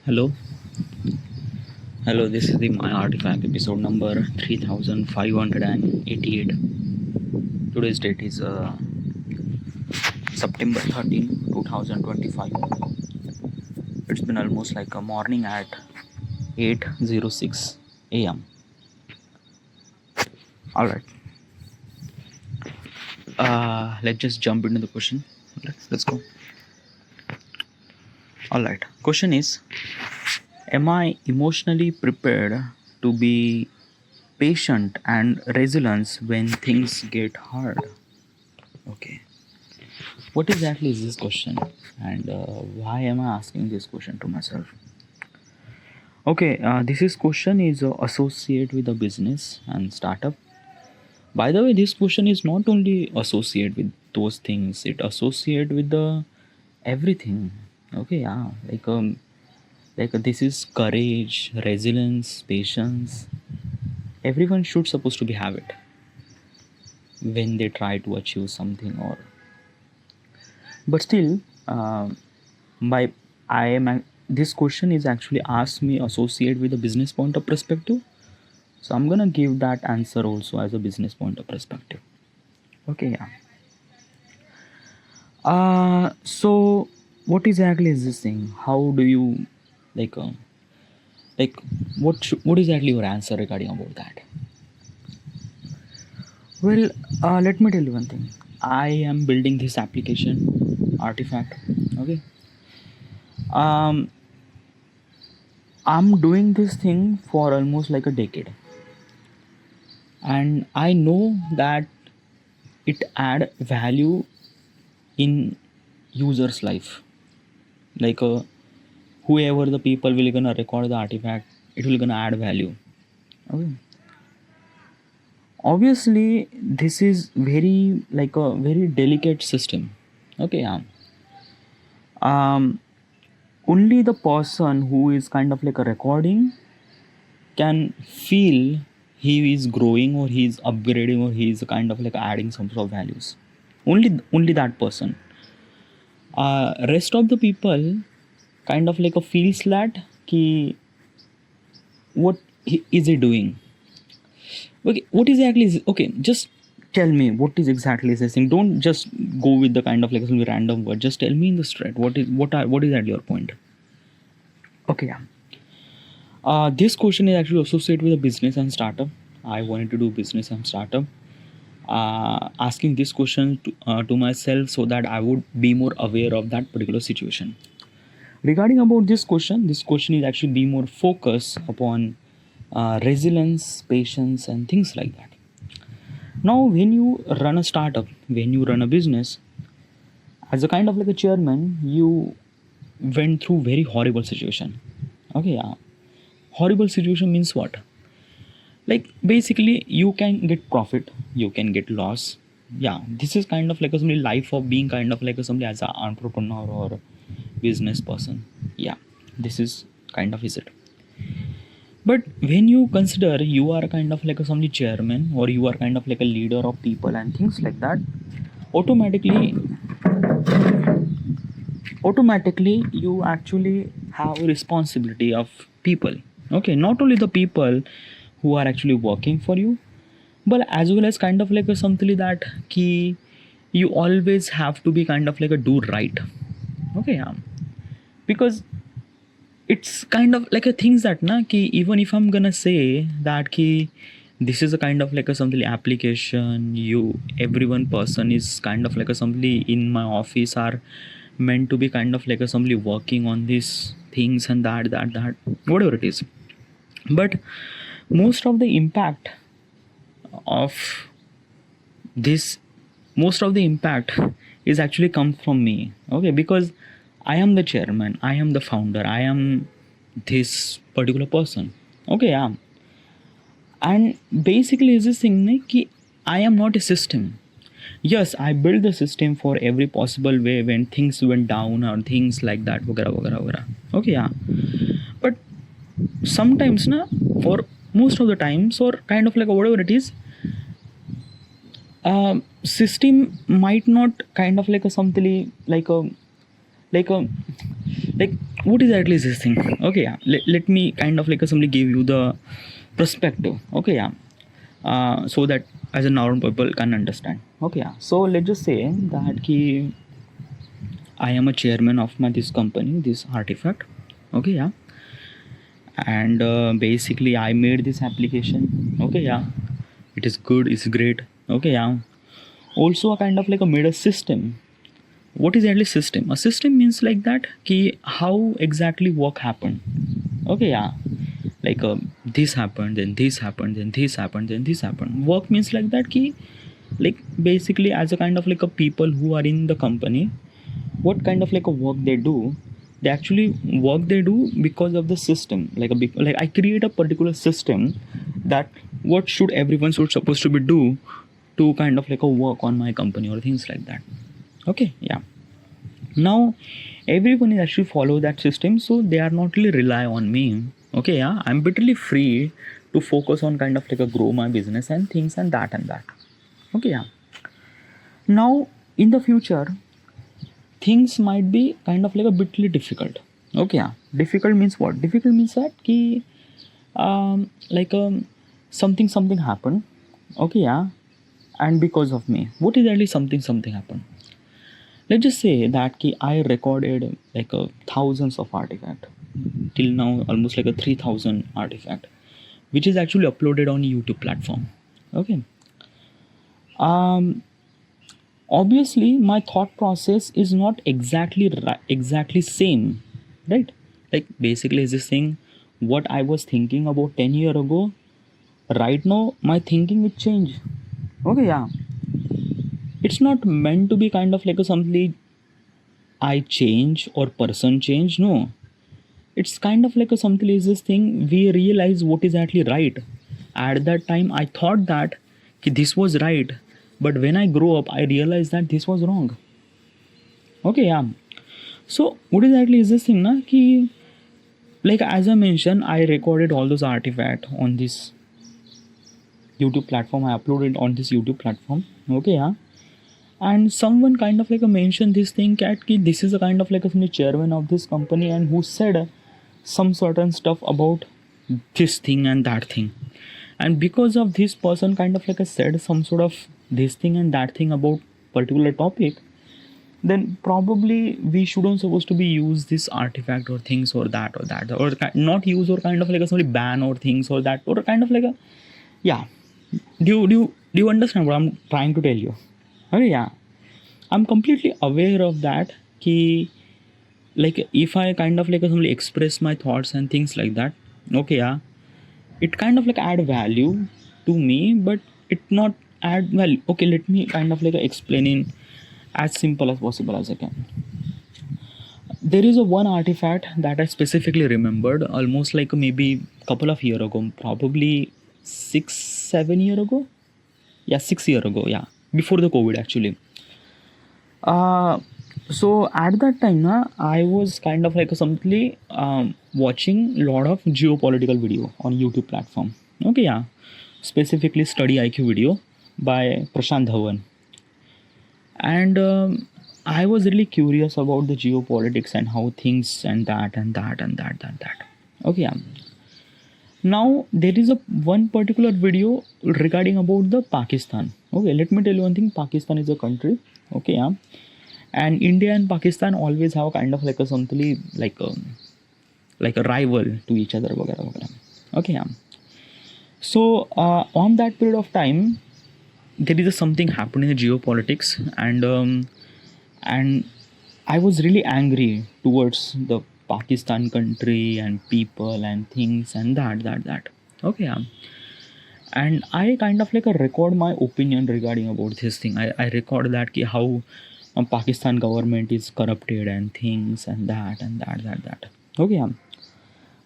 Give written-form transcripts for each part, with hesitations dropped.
Hello, hello. This is the My Artifact episode number 3588. Today's date is September 13, 2025. It's been almost like a morning at 8:06 a.m. All right. Let's just jump into the question. Let's go. All right. Question is: am I emotionally prepared to be patient and resilient when things get hard? Okay. What exactly is this question, and why am I asking this question to myself? Okay, this is question is associate with a business and startup. By the way, this question is not only associate with those things; it associate with the everything. Okay, yeah, like this is courage, resilience, patience. Everyone should supposed to be have it when they try to achieve something, or but still, by I am this question is actually asked me associate with a business point of perspective, so I'm gonna give that answer also as a business point of perspective. Okay, yeah. So what exactly is this thing? How do you like uh, like what exactly your answer regarding about that? Well, let me tell you one thing. I am building this application artifact. Okay. um I'm doing this thing for almost like a decade, and I know that it add value in user's life. Like whoever the people will gonna record the artifact, it will gonna add value. Okay. Obviously, this is very like a very delicate system. Okay, yeah. Um, Only the person who is kind of like a recording can feel he is growing or he is upgrading or he is kind of like adding some sort of values. Only that person. Rest of the people kind of like a feels that ki what is he doing. Okay, what exactly is okay? Just tell me what is exactly this thing. Don't just go with the kind of like some random word. Just tell me in the straight. What is at your point? Okay, yeah. This question is actually associated with a business and startup. I wanted to do business and startup. Asking this question to myself so that I would be more aware of that particular situation. Regarding about this question is actually be more focused upon resilience, patience, and things like that. Now, when you run a startup, when you run a business, as a kind of like a chairman, you went through very horrible situation. Okay, yeah. Horrible situation means what? Like basically, you can get profit, you can get loss. Yeah, this is kind of like a somebody life of being kind of like a somebody as an entrepreneur or business person. Yeah, this is kind of is it. But when you consider you are kind of like a somebody chairman or you are kind of like a leader of people and things like that, automatically you actually have a responsibility of people. Okay, not only the people who are actually working for you, but as well as kind of like a something that key you always have to be kind of like a do right. Okay, yeah. Because it's kind of like a things that na ki even if I'm gonna say that ki this is a kind of like a something application, you everyone person is kind of like a somebody in my office are meant to be kind of like a somebody working on these things and that whatever it is. But most of the impact of this most of the impact is actually come from me. Okay, because I am the chairman, I am the founder, I am this particular person. Okay, yeah. And basically is this thing ki I am not a system. Yes, I built the system for every possible way when things went down or things like that वगैरह वगैरह वगैरह. Okay, yeah. But sometimes na, for most of the times or kind of like whatever it is, system might not kind of like a something like a like what is actually this thing? Okay, yeah, let me kind of like simply give you the perspective. Okay, yeah, so that as a normal people can understand. Okay, yeah, so let's just say that I am a chairman of my this company, this Artifact. Okay, yeah, and basically I made this application. Okay, yeah, it is good, it's great. Okay, yeah, also I kind of like a made a system. What is actually system? A system means like that ki how exactly work happened. Okay, yeah, like this happened, then this happened, then this happened, then this happened. Work means like that ki, like basically as a kind of like a people who are in the company, what kind of like a work they do, they actually work they do because of the system, like a big, like I create a particular system that what should everyone should supposed to be do to kind of like a work on my company or things like that. Okay, yeah, now everyone is actually follow that system, so they are not really rely on me. Okay, yeah, I'm bitterly free to focus on kind of like a grow my business and things and that. Okay, yeah, now in the future things might be kind of like a bitly difficult. Okay, yeah, difficult means what? Difficult means that ki like something happened. Okay, yeah, and because of me, what is actually something happened? Let's just say that I recorded like thousands of artifact till now, almost like a 3,000 artifact, which is actually uploaded on YouTube platform. Okay, um obviously my thought process is not exactly same, right? Like basically is this thing what I was thinking about 10 year ago, right now my thinking will change. Okay, yeah, it's not meant to be kind of like a something I change or person change. No, it's kind of like a something is this thing we realize what is actually right. At that time I thought that this was right, but when I grow up I realized that this was wrong. Okay, yeah, so what exactly is this thing na ki, like as I mentioned, I recorded all those artifacts on this YouTube platform, I uploaded on this YouTube platform. Okay, yeah, and someone kind of like a mentioned this thing cat ki this is a kind of like a chairman of this company and who said some certain stuff about this thing and that thing, and because of this person kind of like I said some sort of this thing and that thing about particular topic, then probably we shouldn't supposed to be use this artifact or things or that or not use or kind of like a somebody ban or things or that or kind of like a, yeah, do you understand what I'm trying to tell you? Okay, yeah, I'm completely aware of that ki, like if I kind of like somebody express my thoughts and things like that. Okay, yeah, it kind of like add value to me, but it not add value. Okay, let me kind of like explain in as simple as possible as I can. There is a one artifact that I specifically remembered almost like maybe couple of year ago, probably 6 7 year ago. Yeah, 6 year ago, yeah, before the COVID actually. uh so at that time I was kind of like simply watching a lot of geopolitical video on YouTube platform. Okay, yeah, specifically study IQ video by Prashant Dhawan, and I was really curious about the geopolitics and how things and that. Okay, yeah, now there is a one particular video regarding about the Pakistan. Okay, let me tell you one thing, Pakistan is a country. Okay, yeah, and India and Pakistan always have kind of like a something like a rival to each other वगैरह वगैरह. Okay, yeah, so on that period of time there is a something happening in geopolitics, and I was really angry towards the Pakistan country and people and things and that. Okay, yeah, and I kind of like record my opinion regarding about this thing. I record that ki how Pakistan government is corrupted and things and that. Okay, yeah.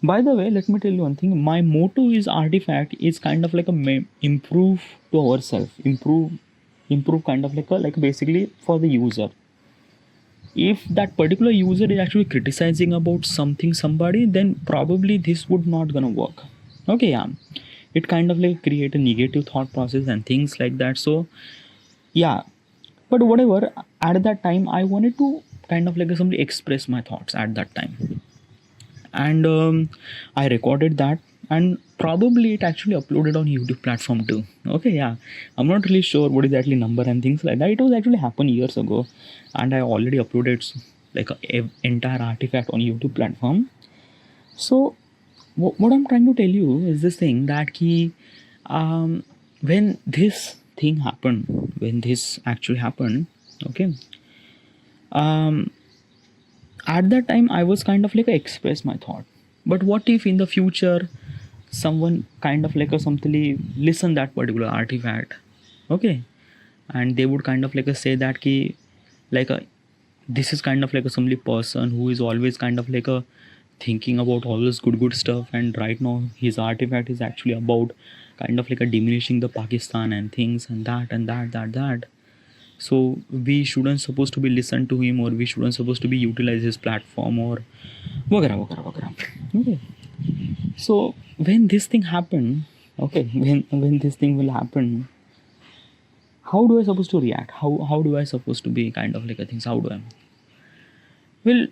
By the way, let me tell you one thing. My motto is Artifact is kind of like a improve to ourselves, improve kind of like basically for the user. If that particular user is actually criticizing about something somebody, then probably this would not gonna work. Okay, yeah, it kind of like create a negative thought process and things like that. So yeah, but whatever, at that time I wanted to kind of like simply express my thoughts at that time. And I recorded that, and probably it actually uploaded on YouTube platform too. Okay, yeah, I'm not really sure what is actually number and things like that. It was actually happened years ago, and I already uploaded like a entire artifact on YouTube platform. So what I'm trying to tell you is this thing that when this thing happened, when this actually happened, okay, um, at that time I was kind of like express my thought. But what if in the future someone kind of like something listen that particular artifact, okay, and they would kind of like say that like a this is kind of like a some person who is always kind of like a thinking about all this good stuff, and right now his artifact is actually about kind of like a diminishing the Pakistan and things and that. So we shouldn't supposed to be listen to him, or we shouldn't supposed to be utilize his platform, or wagara. Okay. So when this thing happen, okay, when this thing will happen, how do I supposed to react? How do I supposed to be kind of like a things? How do I? Well,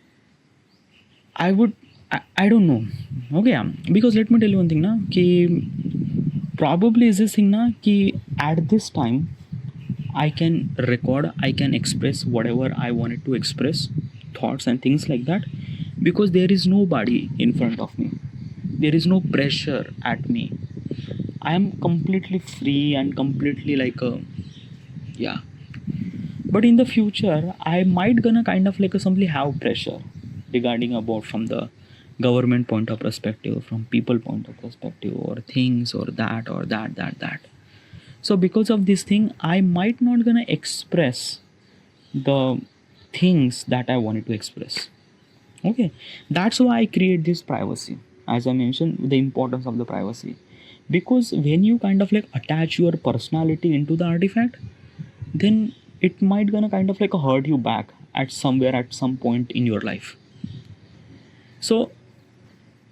I don't know. Okay, because let me tell you one thing, na, ki probably is this thing, na, ki at this time I can record, I can express whatever I wanted to express, thoughts and things like that, because there is nobody in front of me. There is no pressure at me. I am completely free and completely like a, yeah. But in the future, I might gonna kind of like simply have pressure regarding about from the government point of perspective, from people point of perspective, or things, or that. So because of this thing, I might not gonna express the things that I wanted to express. Okay, that's why I create this privacy. As I mentioned, the importance of the privacy, because when you kind of like attach your personality into the artifact, then it might gonna kind of like hurt you back at somewhere at some point in your life. So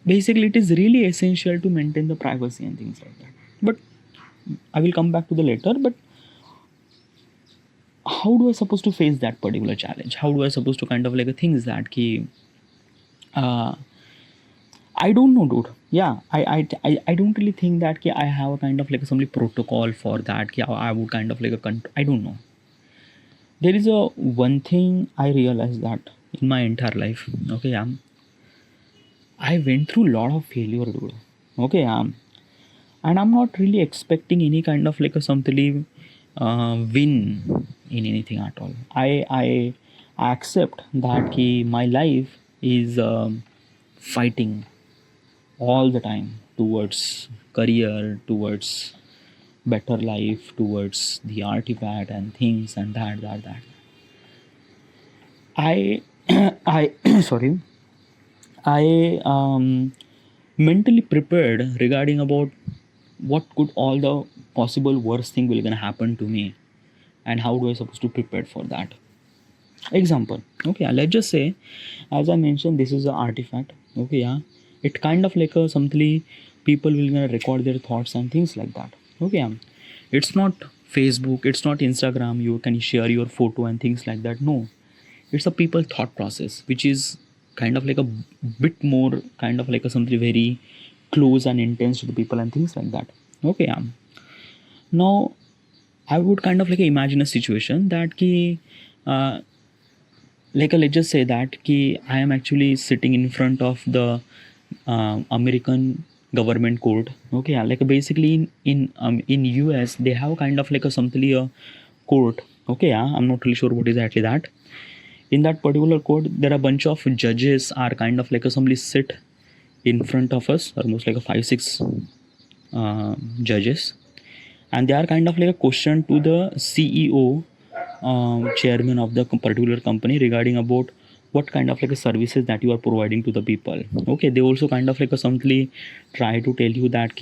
basically it is really essential to maintain the privacy and things like that. But I will come back to the later. But how do I supposed to face that particular challenge? How do I supposed to kind of like things that uh, I don't know, dude. Yeah, I don't really think that I have a kind of like some protocol for that. I would kind of like I don't know. There is a one thing I realized that in my entire life. Okay, I went through a lot of failure, dude. Okay, and I'm not really expecting any kind of like a something win in anything at all. I accept that my life is fighting all the time towards career, towards better life, towards the artifact and things and that. I I sorry. I mentally prepared regarding about what could all the possible worst thing will gonna happen to me, and how do I supposed to prepare for that. Example, okay, let's just say, as I mentioned, this is an artifact. Okay, yeah, it kind of like a something people will gonna record their thoughts and things like that. Okay, it's not Facebook, it's not Instagram, you can share your photo and things like that. No, it's a people thought process, which is kind of like a bit more kind of like a something very close and intense to the people and things like that. Okay, now I would kind of like imagine a situation that uh, like let's just say that I am actually sitting in front of the American government court. Okay, like basically in US they have kind of like a something a court. Okay, I'm not really sure what is actually that. In that particular court, there are a bunch of judges are kind of like a somebody sit in front of us, almost like a 5-6 judges, and they are kind of like a question to the CEO, chairman of the particular company, regarding about what kind of like a services that you are providing to the people. Okay, they also kind of like a simply try to tell you that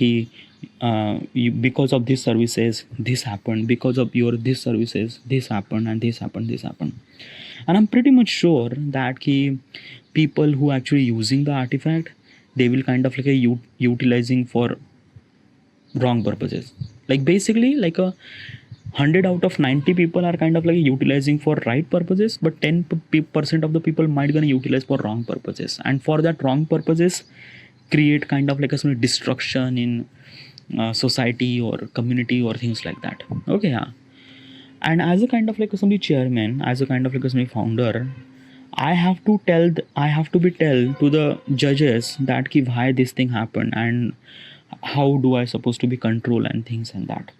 because of these services this happened, because of your this services this happened, and this happened. And I'm pretty much sure that people who actually using the artifact, they will kind of like utilizing for wrong purposes. Like basically like a 100 out of 90 people are kind of like utilizing for right purposes, but 10% of the people might gonna utilize for wrong purposes, and for that wrong purposes create kind of like a sort of destruction in society or community or things like that. Okay, yeah. And as a kind of like a somebody chairman, as a kind of like a somebody founder, I have to be tell to the judges that ki why this thing happened and how do I supposed to be control and things and that.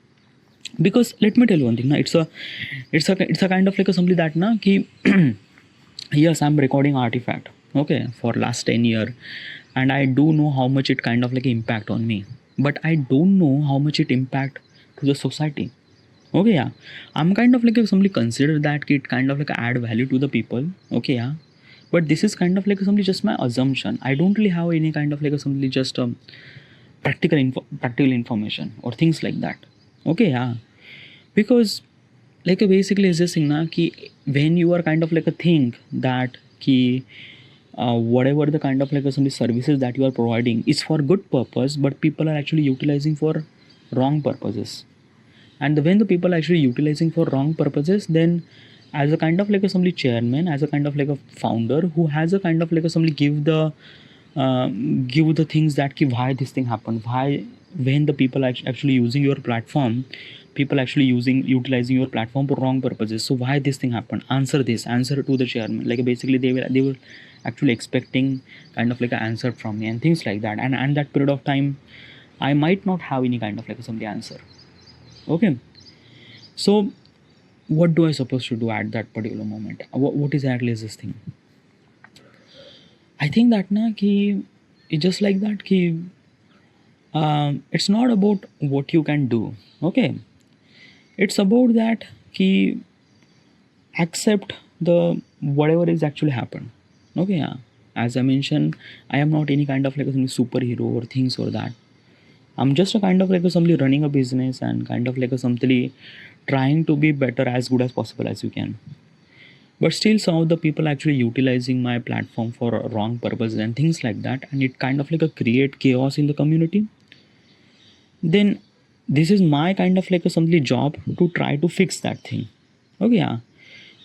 Because let me tell you one thing, na, it's a kind of like a somebody that na ki yes, I'm recording artifact, okay, for last 10 year, and I do know how much it kind of like impact on me, but I don't know how much it impact to the society. Okay, yeah. I'm kind of like if somebody consider that it kind of like add value to the people. Okay, yeah. But this is kind of like somebody just my assumption. I don't really have any kind of like somebody just practical information or things like that. Okay, yeah. Because like basically is this thing na ki when you are kind of like a think that ki whatever the kind of like some services that you are providing is for good purpose, but people are actually utilizing for wrong purposes. And when the people are actually utilizing for wrong purposes, then as a kind of like a somebody chairman, as a kind of like a founder who has a kind of like a somebody give the things that ki why this thing happened, why when the people are actually using your platform, people actually utilizing your platform for wrong purposes, so why this thing happened, answer to the chairman. Like basically they will actually expecting kind of like an answer from me and things like that, and that period of time I might not have any kind of like somebody answer. Okay, so what do I supposed to do at that particular moment? What exactly is this thing? I think that na ki it's just like that ki it's not about what you can do. Okay, it's about that ki accept the whatever is actually happened. Okay, yeah. As I mentioned, I am not any kind of like a superhero or things or that. I'm just a kind of like a somebody running a business and kind of like a somebody trying to be better as good as possible as you can. But still some of the people actually utilizing my platform for wrong purposes and things like that, and it kind of like a create chaos in the community. Then this is my kind of like a somebody job to try to fix that thing. Okay, yeah.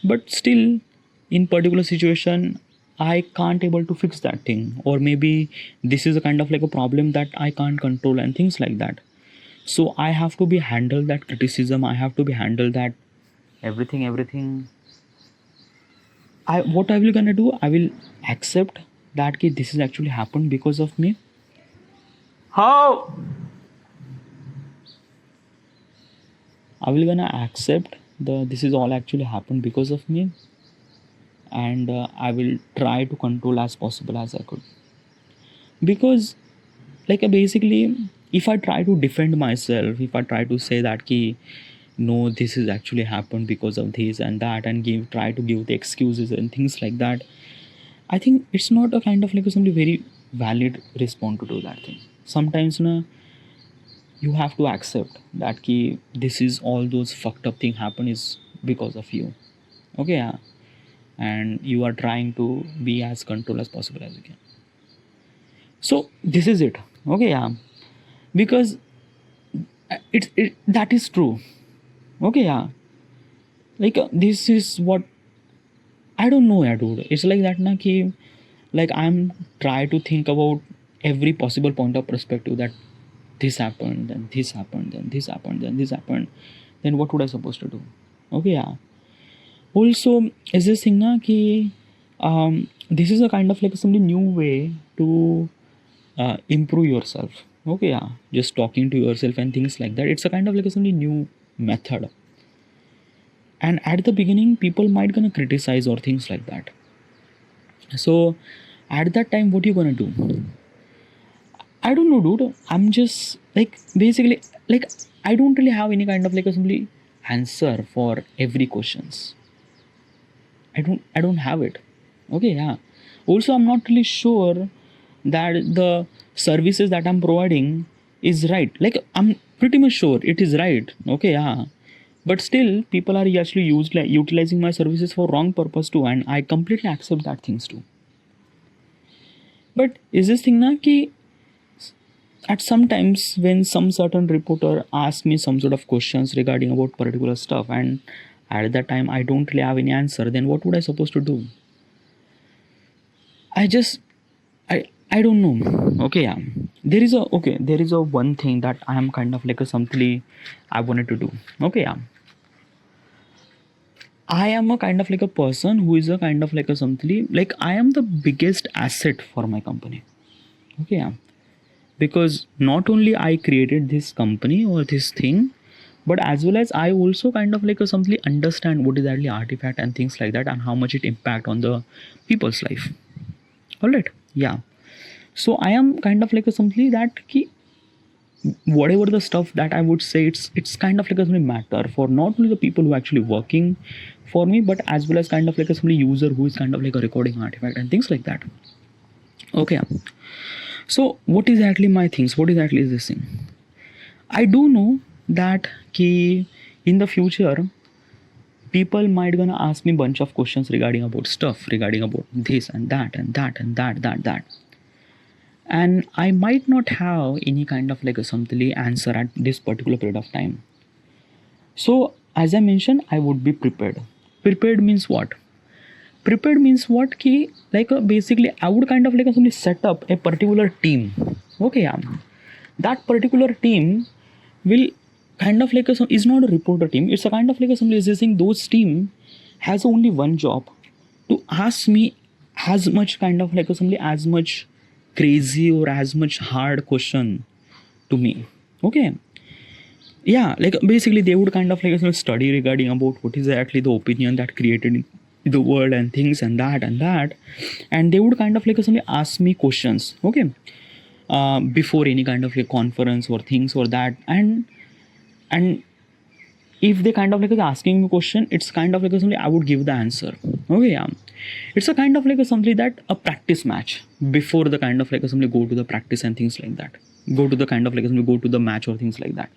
But still in particular situation I can't able to fix that thing, or maybe this is a kind of like a problem that I can't control and things like that. So I have to be handle that criticism, I have to be handle that everything. What I will gonna do, I will accept that ki this is actually happened because of me. How I will gonna accept the this is all actually happened because of me, and I will try to control as possible as I could. Because like basically if I try to defend myself, if I try to say that ki no, this is actually happened because of this and that, and try to give the excuses and things like that, I think it's not a kind of like somebody very valid response to do that thing. Sometimes na you have to accept that ki this is all those fucked up thing happen is because of you. Okay, yeah. And you are trying to be as control as possible as you can. So this is it. Okay, yeah. Because it that is true. Okay, yeah. Like this is what I don't know, yeah, dude. It's like that na ki like I'm try to think about every possible point of perspective, that this happened, then this happened, then this happened, then this happened. Then what would I supposed to do? Okay, yeah. Also, is this thing na ki this is a kind of like some new way to improve yourself. Okay, yeah. Just talking to yourself and things like that. It's a kind of like some new method. And at the beginning, people might gonna criticize or things like that. So at that time, what you gonna do? I don't know, dude. I'm just like basically like I don't really have any kind of like a simply answer for every questions. I don't have it. Okay, yeah. Also, I'm not really sure that the services that I'm providing is right. Like I'm pretty much sure it is right. Okay, yeah. But still, people are actually utilizing my services for wrong purpose too, and I completely accept that things too. But is this thing na ki at sometimes when some certain reporter asks me some sort of questions regarding about particular stuff, and at that time I don't really have any answer, then what would I supposed to do? I just I don't know. Okay, yeah. There is a one thing that I am kind of like a something I wanted to do. Okay, yeah. I am a kind of like a person who is a kind of like a something like I am the biggest asset for my company. Okay, yeah. Because not only I created this company or this thing, but as well as I also kind of like a something understand what is actually artifact and things like that, and how much it impact on the people's life. All right, yeah. So I am kind of like a something that ki, whatever the stuff that I would say, it's kind of like a something matter for not only the people who are actually working for me, but as well as kind of like a somebody user who is kind of like a recording artifact and things like that. Okay, yeah. So what is actually my things? What is actually this thing? I do know that ki in the future people might gonna ask me bunch of questions regarding about stuff, regarding about this and that and that and that, and I might not have any kind of like a something answer at this particular period of time. So as I mentioned, I would be prepared. Prepared means what? Prepared means what? Ki like basically I would kind of like a set up a particular team. Okay, yeah. That particular team will kind of like a is not a reporter team. It's a kind of like a somebody is saying those team has only one job, to ask me as much kind of like a somebody as much crazy or as much hard question to me. Okay, yeah, like basically they would kind of like study regarding about what is actually the opinion that created in the world and things and that, and they would kind of like somebody ask me questions. Okay, before any kind of like conference or things or that, and if they kind of like asking me a question, it's kind of like something I would give the answer. Okay, yeah. It's a kind of like something that a practice match before the kind of like somebody go to the practice and things like that. Go to the kind of like somebody go to the match or things like that.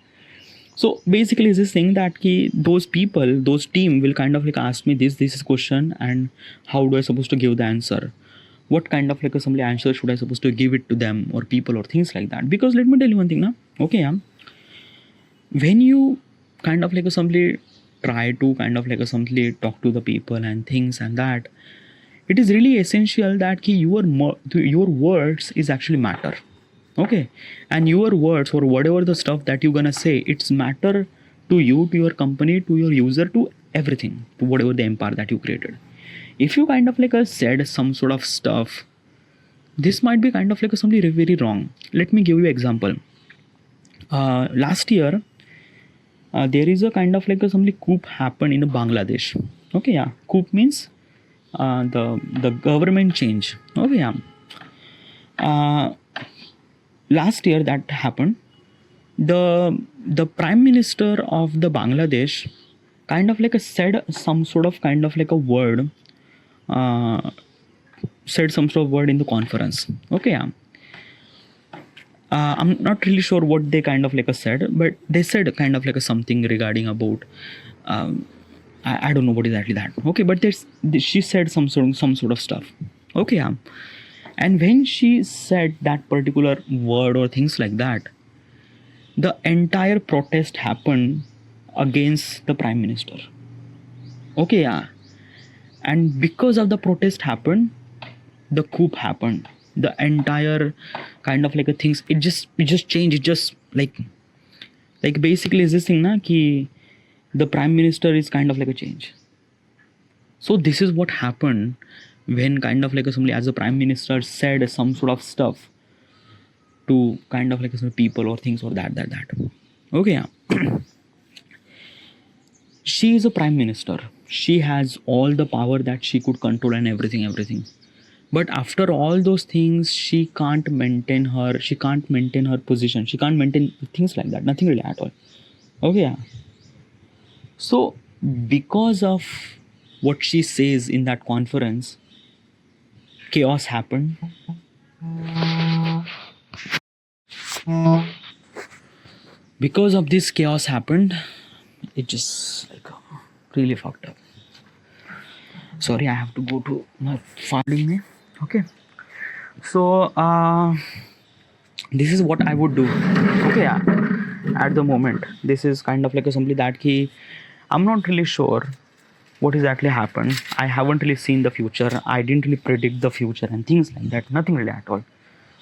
So basically, is this thing that ki those people, those team will kind of like ask me this is question, and how do I supposed to give the answer? What kind of like a somebody answer should I supposed to give it to them or people or things like that? Because let me tell you one thing now. Okay, yeah. When you kind of like a somebody try to kind of like a somebody talk to the people and things and that, it is really essential that ki your words is actually matter. Okay, and your words or whatever the stuff that you're gonna say, it's matter to you, to your company, to your user, to everything, to whatever the empire that you created. If you kind of like said some sort of stuff, this might be kind of like something very wrong. Let me give you example. Last year there is a kind of like a something coup happened in Bangladesh. Okay, yeah. Coup means the government change. Okay, yeah. uh, Last year that happened, the prime minister of the Bangladesh kind of like said some sort of kind of like a word, uh, said some sort of word in the conference. Okay, yeah. I'm not really sure what they kind of like said, but they said kind of like something regarding about um, I don't know what exactly that. Okay, but she said some sort of stuff. Okay, yeah. And when she said that particular word or things like that, the entire protest happened against the prime minister. Okay, yeah. And because of the protest happened, the coup happened. The entire kind of like a things, it just changed. It just like basically is this thing na ki the prime minister is kind of like a change. So this is what happened when kind of like somebody as a prime minister said some sort of stuff to kind of like some people or things or that. Okay, yeah. She is a prime minister. She has all the power that she could control and everything. But after all those things, she can't maintain her position. She can't maintain things like that. Nothing really at all. Okay, yeah. So because of what she says in that conference, chaos happened. Because of this chaos happened, it just like really fucked up. Sorry, I have to go to my farming. Okay. So this is what I would do. Okay, yeah. At the moment, this is kind of like a simply that key. I'm not really sure what exactly happened. I haven't really seen the future. I didn't really predict the future and things like that. Nothing really at all.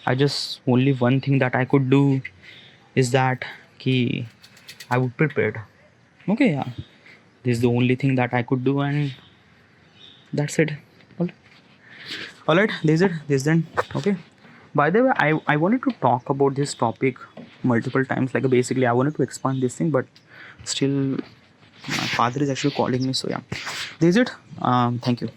I just only one thing that I could do is that key I would prepared. Okay, yeah. This is the only thing that I could do, and that's it. All right, this is it. This then. Okay. By the way, I wanted to talk about this topic multiple times. Like basically, I wanted to expand this thing, but still, my father is actually calling me. So yeah, this is it. Thank you.